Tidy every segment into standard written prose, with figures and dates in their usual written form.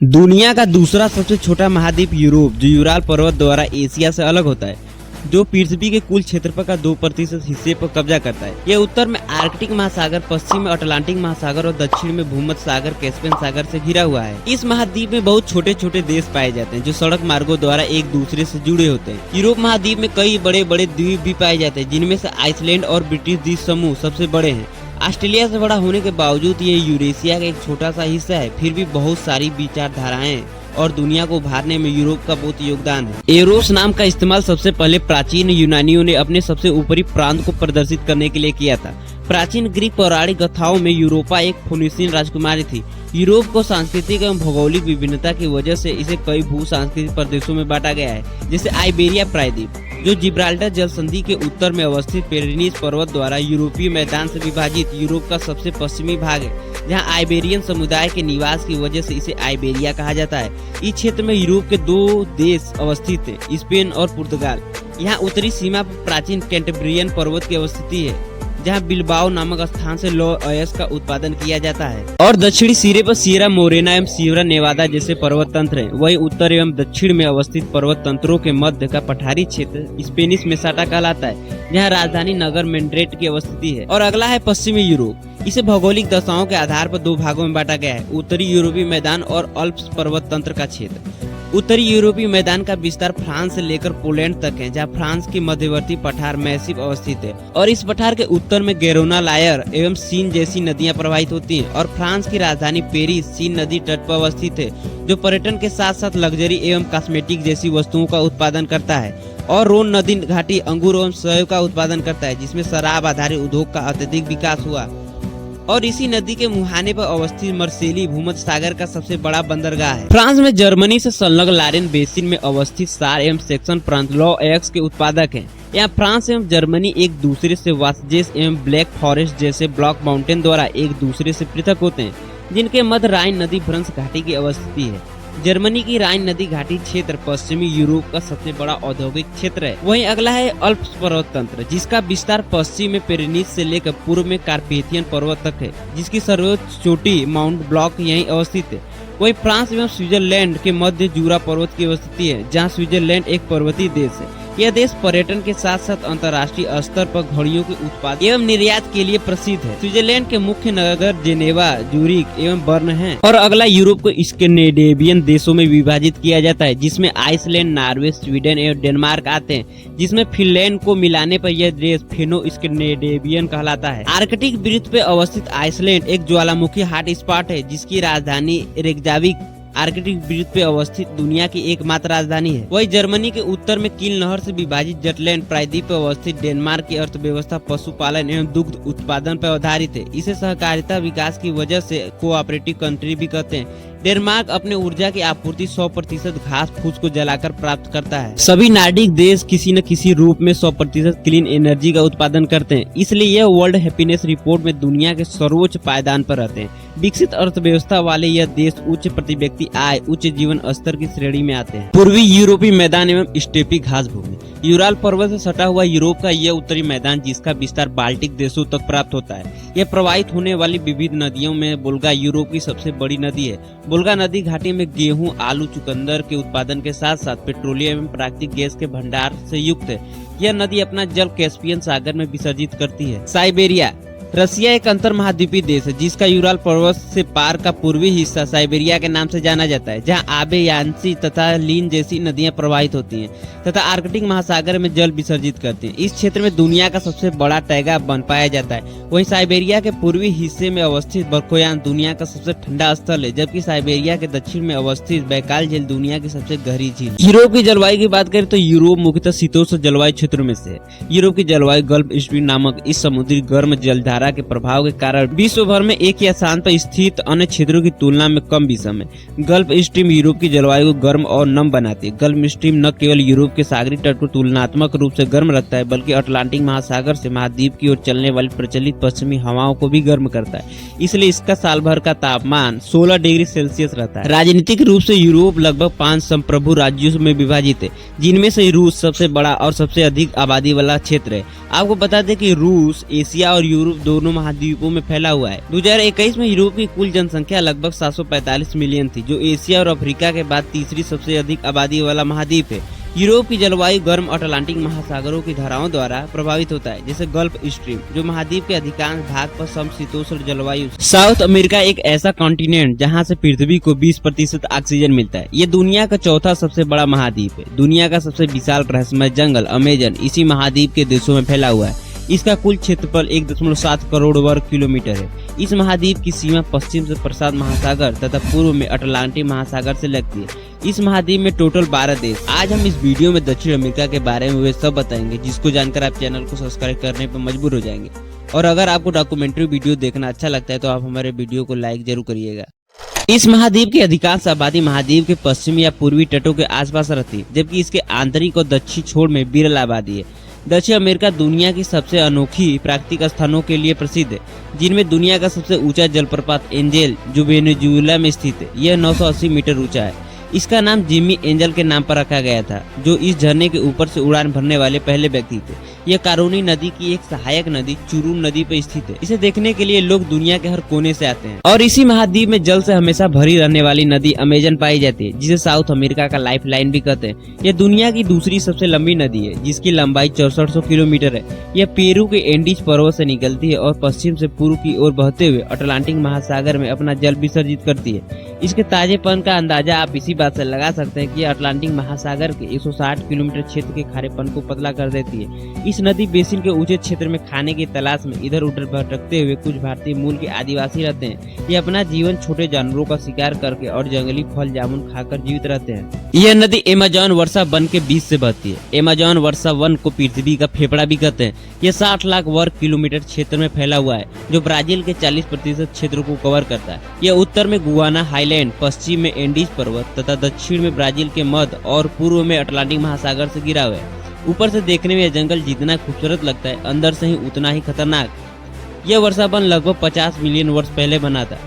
दुनिया का दूसरा सबसे छोटा महाद्वीप यूरोप, जो यूराल पर्वत द्वारा एशिया से अलग होता है, जो पृथ्वी के कुल क्षेत्रफल का 2% हिस्से पर कब्जा करता है। यह उत्तर में आर्कटिक महासागर, पश्चिम में अटलांटिक महासागर और दक्षिण में भूमध्य सागर, कैस्पियन सागर से घिरा हुआ है। इस महाद्वीप में बहुत छोटे छोटे देश पाए जाते हैं, जो सड़क मार्गों द्वारा एक दूसरे से जुड़े होते हैं। यूरोप महाद्वीप में कई बड़े बड़े द्वीप भी पाए जाते हैं, जिनमें से आइसलैंड और ब्रिटिश द्वीप समूह सबसे बड़े हैं। ऑस्ट्रेलिया से बड़ा होने के बावजूद ये यूरेशिया का एक छोटा सा हिस्सा है। फिर भी बहुत सारी विचारधाराएं और दुनिया को उभारने में यूरोप का बहुत योगदान है। एरोस नाम का इस्तेमाल सबसे पहले प्राचीन यूनानियों ने अपने सबसे ऊपरी प्रांत को प्रदर्शित करने के लिए किया था। प्राचीन ग्रीक पौराणिक कथाओं में यूरोपा एक फोनिशियन राजकुमारी थी। यूरोप को सांस्कृतिक एवं भौगोलिक विभिन्नता की वजह से इसे कई भू सांस्कृतिक प्रदेशों में बांटा गया है, जैसे आइबेरिया प्रायद्वीप, जो जिब्राल्टर जल संधि के उत्तर में अवस्थित पेरिनीस पर्वत द्वारा यूरोपीय मैदान से विभाजित यूरोप का सबसे पश्चिमी भाग है, जहां आइबेरियन समुदाय के निवास की वजह से इसे आइबेरिया कहा जाता है। इस क्षेत्र में यूरोप के 2 देश अवस्थित हैं, स्पेन और पुर्तगाल। यहाँ उत्तरी सीमा पर प्राचीन कैंटेब्रियन पर्वत की अवस्थिति है, जहाँ बिलबाओ नामक स्थान से लौह अयस्क का उत्पादन किया जाता है, और दक्षिणी सिरे पर सियरा मोरेना एवं सियरा नेवादा जैसे पर्वत तंत्र हैं। वही उत्तर एवं दक्षिण में अवस्थित पर्वत तंत्रों के मध्य का पठारी क्षेत्र स्पेनिश मेसाटा कहलाता है, जहाँ राजधानी नगर मैड्रिड की अवस्थिति है। और अगला है पश्चिमी यूरोप। इसे भौगोलिक दशाओं के आधार पर 2 भागों में बांटा गया है, उत्तरी यूरोपीय मैदान और अल्प्स पर्वत तंत्र का क्षेत्र। उत्तरी यूरोपीय मैदान का विस्तार फ्रांस से लेकर पोलैंड तक है, जहां फ्रांस की मध्यवर्ती पठार मैसिव अवस्थित है, और इस पठार के उत्तर में गेरोना, लायर एवं सीन जैसी नदियां प्रवाहित होती हैं। और फ्रांस की राजधानी पेरिस सीन नदी तट पर अवस्थित है, जो पर्यटन के साथ साथ लग्जरी एवं कॉस्मेटिक जैसी वस्तुओं का उत्पादन करता है। और रोन नदी घाटी अंगूर एवं सेब का उत्पादन करता है, जिसमें शराब आधारित उद्योग का अत्यधिक विकास हुआ। और इसी नदी के मुहाने पर अवस्थित मर्सेली भूमध्य सागर का सबसे बड़ा बंदरगाह है। फ्रांस में जर्मनी से संलग्न लारेन बेसिन में अवस्थित सार एवं सेक्सन प्रांत लौह अयस्क के उत्पादक हैं। यहाँ फ्रांस एवं जर्मनी एक दूसरे से वास्जेस एवं ब्लैक फॉरेस्ट जैसे ब्लॉक माउंटेन द्वारा एक दूसरे से पृथक होते हैं, जिनके मध्य राइन नदी भ्रंश घाटी की अवस्थिति है। जर्मनी की राइन नदी घाटी क्षेत्र पश्चिमी यूरोप का सबसे बड़ा औद्योगिक क्षेत्र है। वहीं अगला है अल्प्स पर्वत तंत्र, जिसका विस्तार पश्चिम में पेरिनीस से लेकर पूर्व में कार्पेथियन पर्वत तक है, जिसकी सर्वोच्च चोटी माउंट ब्लॉक यहीं अवस्थित है। वहीं फ्रांस एवं स्विट्जरलैंड के मध्य जूरा पर्वत की अवस्थिति है, जहां स्विट्जरलैंड एक पर्वतीय देश है। यह देश पर्यटन के साथ साथ अंतर्राष्ट्रीय स्तर पर घड़ियों के उत्पादन एवं निर्यात के लिए प्रसिद्ध है। स्विट्जरलैंड के मुख्य नगर जेनेवा, जूरिक एवं बर्न हैं। और अगला यूरोप को स्कैंडिनेवियन देशों में विभाजित किया जाता है, जिसमें आइसलैंड, नॉर्वे, स्वीडन एवं डेनमार्क आते हैं, जिसमें फिनलैंड को मिलाने पर यह देश फिनो स्कैंडिनेवियन कहलाता है। आर्कटिक वृत्त पे अवस्थित आइसलैंड एक ज्वालामुखी हॉट स्पॉट है, जिसकी राजधानी रेकजाविक आर्कटिक वृत्त पे अवस्थित दुनिया की एकमात्र राजधानी है। वही जर्मनी के उत्तर में कील नहर से विभाजित जटलैंड प्रायद्वीप पर अवस्थित डेनमार्क की अर्थव्यवस्था पशुपालन एवं दुग्ध उत्पादन पर आधारित है। इसे सहकारिता विकास की वजह से कोऑपरेटिव कंट्री भी कहते हैं। डेनमार्क अपने ऊर्जा की आपूर्ति 100% घास फूस को जलाकर प्राप्त करता है। सभी नार्डिक देश किसी न किसी रूप में 100% क्लीन एनर्जी का उत्पादन करते हैं, इसलिए यह वर्ल्ड हैप्पीनेस रिपोर्ट में दुनिया के सर्वोच्च पायदान पर रहते हैं। विकसित अर्थव्यवस्था वाले यह देश उच्च प्रति व्यक्ति आय, उच्च जीवन स्तर की श्रेणी में आते हैं। पूर्वी यूरोपीय मैदान एवं स्टेपी घास भूमि। यूराल पर्वत से सटा हुआ यूरोप का यह उत्तरी मैदान, जिसका विस्तार बाल्टिक देशों तक प्राप्त होता है। यह प्रवाहित होने वाली विविध नदियों में वोल्गा यूरोप की सबसे बड़ी नदी है। वोल्गा नदी घाटी में गेहूं, आलू, चुकंदर के उत्पादन के साथ साथ पेट्रोलियम एवं प्राकृतिक गैस के भंडार से युक्त है। यह नदी अपना जल कैस्पियन सागर में विसर्जित करती है। साइबेरिया। रसिया एक अंतर महाद्वीपीय देश है, जिसका यूराल पर्वत से पार का पूर्वी हिस्सा साइबेरिया के नाम से जाना जाता है, जहां आबे, यांसी तथा लीन जैसी नदियां प्रवाहित होती हैं तथा आर्कटिक महासागर में जल विसर्जित करती हैं। इस क्षेत्र में दुनिया का सबसे बड़ा टैगा वन पाया जाता है। वहीं साइबेरिया के पूर्वी हिस्से में अवस्थित बर्कोयान दुनिया का सबसे ठंडा स्थल है, जबकि साइबेरिया के दक्षिण में अवस्थित बैकाल झील दुनिया की सबसे गहरी झील। यूरोप की जलवायु की बात करें तो यूरोप मुख्यतः शीतोष्ण जलवायु क्षेत्र में से है। यूरोप की जलवायु गल्फ स्ट्रीम नामक इस समुद्री गर्म जलधारा के प्रभाव के कारण विश्व भर में एक ही स्थान पर स्थित अन्य क्षेत्रों की तुलना में कम विषम है। गल्फ स्ट्रीम यूरोप की जलवायु को गर्म और नम बनाती है। गल्फ स्ट्रीम न केवल यूरोप के सागरी तट को तुलनात्मक रूप से गर्म रखता है, बल्कि अटलांटिक महासागर से महाद्वीप की ओर चलने वाली प्रचलित पश्चिमी हवाओं को भी गर्म करता है। इसलिए इसका साल भर का तापमान 16 डिग्री सेल्सियस रहता है। राजनीतिक रूप से यूरोप लगभग 5 संप्रभु राज्यों में विभाजित है, जिनमें से रूस सबसे बड़ा और सबसे अधिक आबादी वाला क्षेत्र है। आपको बता दें कि रूस एशिया और यूरोप दोनों महाद्वीपों में फैला हुआ है। 2021 में यूरोप की कुल जनसंख्या लगभग 745 मिलियन थी, जो एशिया और अफ्रीका के बाद तीसरी सबसे अधिक आबादी वाला महाद्वीप है। यूरोप की जलवायु गर्म अटलांटिक महासागरों की धाराओं द्वारा प्रभावित होता है, जैसे गल्फ स्ट्रीम, जो महाद्वीप के अधिकांश भाग पर समशीतोष्ण जलवायु। साउथ अमेरिका एक ऐसा कॉन्टिनेंट जहां से पृथ्वी को 20% ऑक्सीजन मिलता है। ये दुनिया का चौथा सबसे बड़ा महाद्वीप है। दुनिया का सबसे विशाल रहस्यमय जंगल अमेजन इसी महाद्वीप के देशों में फैला हुआ है। इसका कुल क्षेत्रफल 1.7 करोड़ वर्ग किलोमीटर है। इस महाद्वीप की सीमा पश्चिम से प्रशांत महासागर तथा पूर्व में अटलांटिक महासागर से लगती है। इस महाद्वीप में टोटल 12 देश। आज हम इस वीडियो में दक्षिण अमेरिका के बारे में वे सब बताएंगे, जिसको जानकर आप चैनल को सब्सक्राइब करने पर मजबूर हो जाएंगे। और अगर आपको डॉक्यूमेंट्री वीडियो देखना अच्छा लगता है तो आप हमारे वीडियो को लाइक जरूर करिएगा। इस महाद्वीप की अधिकांश आबादी महाद्वीप के पश्चिमी या पूर्वी तटों के आसपास रहती है, जबकि इसके आंतरिक और दक्षिणी छोर में विरल आबादी है। दक्षिण अमेरिका दुनिया की सबसे अनोखी प्राकृतिक स्थानों के लिए प्रसिद्ध है, जिनमें दुनिया का सबसे ऊंचा जलप्रपात एंजेल, जो वेनेजुएला में स्थित है, यह 980 मीटर ऊंचा है। इसका नाम जिमी एंजल के नाम पर रखा गया था, जो इस झरने के ऊपर से उड़ान भरने वाले पहले व्यक्ति थे। यह कारोनी नदी की एक सहायक नदी चुरून नदी पर स्थित है। इसे देखने के लिए लोग दुनिया के हर कोने से आते हैं। और इसी महाद्वीप में जल से हमेशा भरी रहने वाली नदी अमेजन पाई जाती है, जिसे साउथ अमेरिका का लाइफ लाइन भी कहते हैं। यह दुनिया की दूसरी सबसे लंबी नदी है, जिसकी लंबाई 6400 किलोमीटर है। यह पेरू के एंडीज पर्वत से निकलती है और पश्चिम से पूर्व की ओर बहते हुए अटलांटिक महासागर में अपना जल विसर्जित करती है। इसके ताजेपन का अंदाजा आप इसी बात से लगा सकते हैं कि अटलांटिक महासागर के 160 किलोमीटर क्षेत्र के खारेपन को पतला कर देती है। इस नदी बेसिन के ऊंचे क्षेत्र में खाने की तलाश में इधर उधर भटकते हुए कुछ भारतीय मूल के आदिवासी रहते हैं। ये अपना जीवन छोटे जानवरों का शिकार करके और जंगली फल जामुन खाकर जीवित रहते हैं। यह नदी अमेज़न वर्षा वन के बीच से बहती है। अमेज़न वर्षा वन को पृथ्वी का फेफड़ा भी कहते हैं। यह 60 लाख वर्ग किलोमीटर क्षेत्र में फैला हुआ है, जो ब्राजील के 40% क्षेत्र को कवर करता है। यह उत्तर में गुआना हाईलैंड, पश्चिम में एंडीज पर्वत तथा दक्षिण में ब्राजील के मध्य और पूर्व में अटलांटिक महासागर से घिरा हुआ है। ऊपर से देखने में यह जंगल जितना खूबसूरत लगता है, अंदर से ही उतना ही खतरनाक। यह वर्षा वन लगभग 50 मिलियन वर्ष पहले बना था।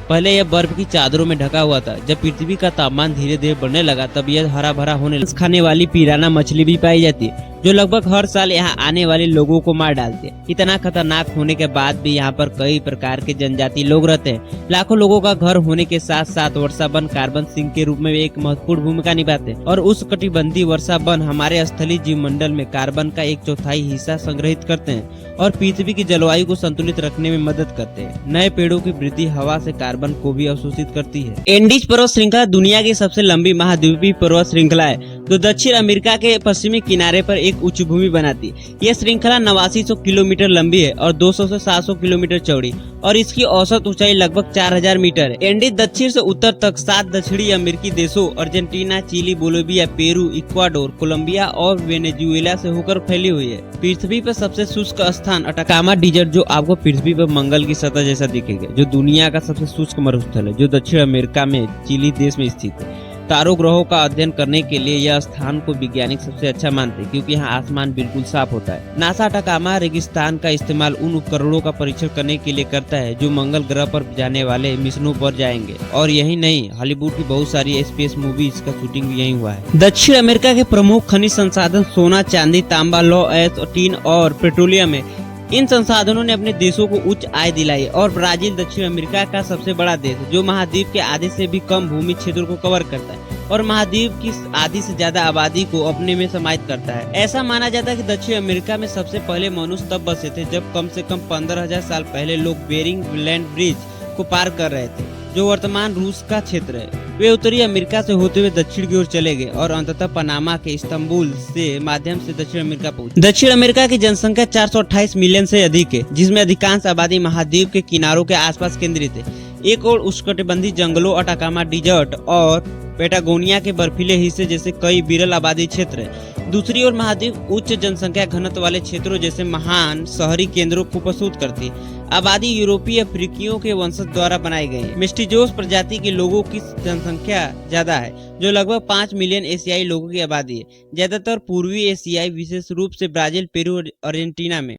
पहले यह बर्फ की चादरों में ढका हुआ था। जब पृथ्वी का तापमान धीरे धीरे बढ़ने लगा, तब यह हरा भरा होने लगा। खाने वाली पिराना मछली भी पाई जाती है, जो लगभग हर साल यहाँ आने वाले लोगों को मार डालती है। इतना खतरनाक होने के बाद भी यहाँ पर कई प्रकार के जनजाति लोग रहते हैं। लाखों लोगों का घर होने के साथ साथ वर्षा वन कार्बन सिंक के रूप में एक महत्वपूर्ण भूमिका निभाते हैं। और उस कटिबंधीय वर्षा वन हमारे स्थलीय जीवमंडल में कार्बन का 1/4 हिस्सा संग्रहित करते हैं और पृथ्वी की जलवायु को संतुलित रखने में मदद करते हैं। नए पेड़ों की वृद्धि हवा से कार्बन को भी अवशोषित करती है। एंडीज पर्वत श्रृंखला दुनिया की सबसे लंबी महाद्वीपीय पर्वत श्रृंखला है, जो दक्षिण अमेरिका के पश्चिमी किनारे पर एक उच्च भूमि बनाती है। यह श्रृंखला 8900 किलोमीटर लंबी है और 200 से 700 किलोमीटर चौड़ी, और इसकी औसत ऊंचाई लगभग 4000 मीटर है। एंडीज दक्षिण से उत्तर तक 7 दक्षिणी अमेरिकी देशों Argentina, Chile, Bolivia, Peru, Ecuador, Colombia और वेनेजुएला से होकर फैली हुई है। पृथ्वी पर सबसे शुष्क स्थान अटाकामा डिजर्ट, जो आपको पृथ्वी पर मंगल की सतह जैसा दिखेगा, जो दुनिया का सबसे शुष्क मरुस्थल है, जो दक्षिण अमेरिका में चिली देश में स्थित है। तारों ग्रहों का अध्ययन करने के लिए यह स्थान को वैज्ञानिक सबसे अच्छा मानते हैं, क्योंकि यहाँ आसमान बिल्कुल साफ होता है। नासा अटाकामा रेगिस्तान का इस्तेमाल उन उपकरणों का परीक्षण करने के लिए करता है जो मंगल ग्रह पर जाने वाले मिशनों पर जाएंगे। और यही नहीं, हॉलीवुड की बहुत सारी स्पेस मूवीज का शूटिंग भी यहीं हुआ है। दक्षिण अमेरिका के प्रमुख खनिज संसाधन सोना, चांदी, तांबा, लौह अयस्क, टीन और पेट्रोलियम है। इन संसाधनों ने अपने देशों को उच्च आय दिलाई और ब्राजील दक्षिण अमेरिका का सबसे बड़ा देश, जो महाद्वीप के आधे से भी कम भूमि क्षेत्र को कवर करता है और महाद्वीप की आधी से ज्यादा आबादी को अपने में समाहित करता है। ऐसा माना जाता है कि दक्षिण अमेरिका में सबसे पहले मनुष्य तब बसे थे जब कम से कम 15,000 साल पहले लोग बेरिंग लैंड ब्रिज को पार कर रहे थे, जो वर्तमान रूस का क्षेत्र है। वे उत्तरी अमेरिका से होते हुए दक्षिण की ओर चले गए और अंततः पनामा के इस्तांबुल से माध्यम से दक्षिण अमेरिका पहुंचे। दक्षिण अमेरिका की जनसंख्या 428 मिलियन से अधिक है, जिसमें अधिकांश आबादी महाद्वीप के किनारों के आसपास केंद्रित है। एक और उष्णकटिबंधीय जंगलों, अटाकामा डिजर्ट और पेटागोनिया के बर्फीले हिस्से जैसे कई विरल आबादी क्षेत्र है। दूसरी ओर महाद्वीप उच्च जनसंख्या घनत्व वाले क्षेत्रों जैसे महान शहरी केंद्रों को प्रस्तुत करती है। आबादी यूरोपीय अफ्रीकियों के वंशज द्वारा बनाई गई है। मिस्टिजोस प्रजाति के लोगों की जनसंख्या ज्यादा है, जो लगभग 5 मिलियन एशियाई लोगों की आबादी है, ज्यादातर पूर्वी एशियाई, विशेष रूप से ब्राजील, पेरू और अर्जेंटीना में।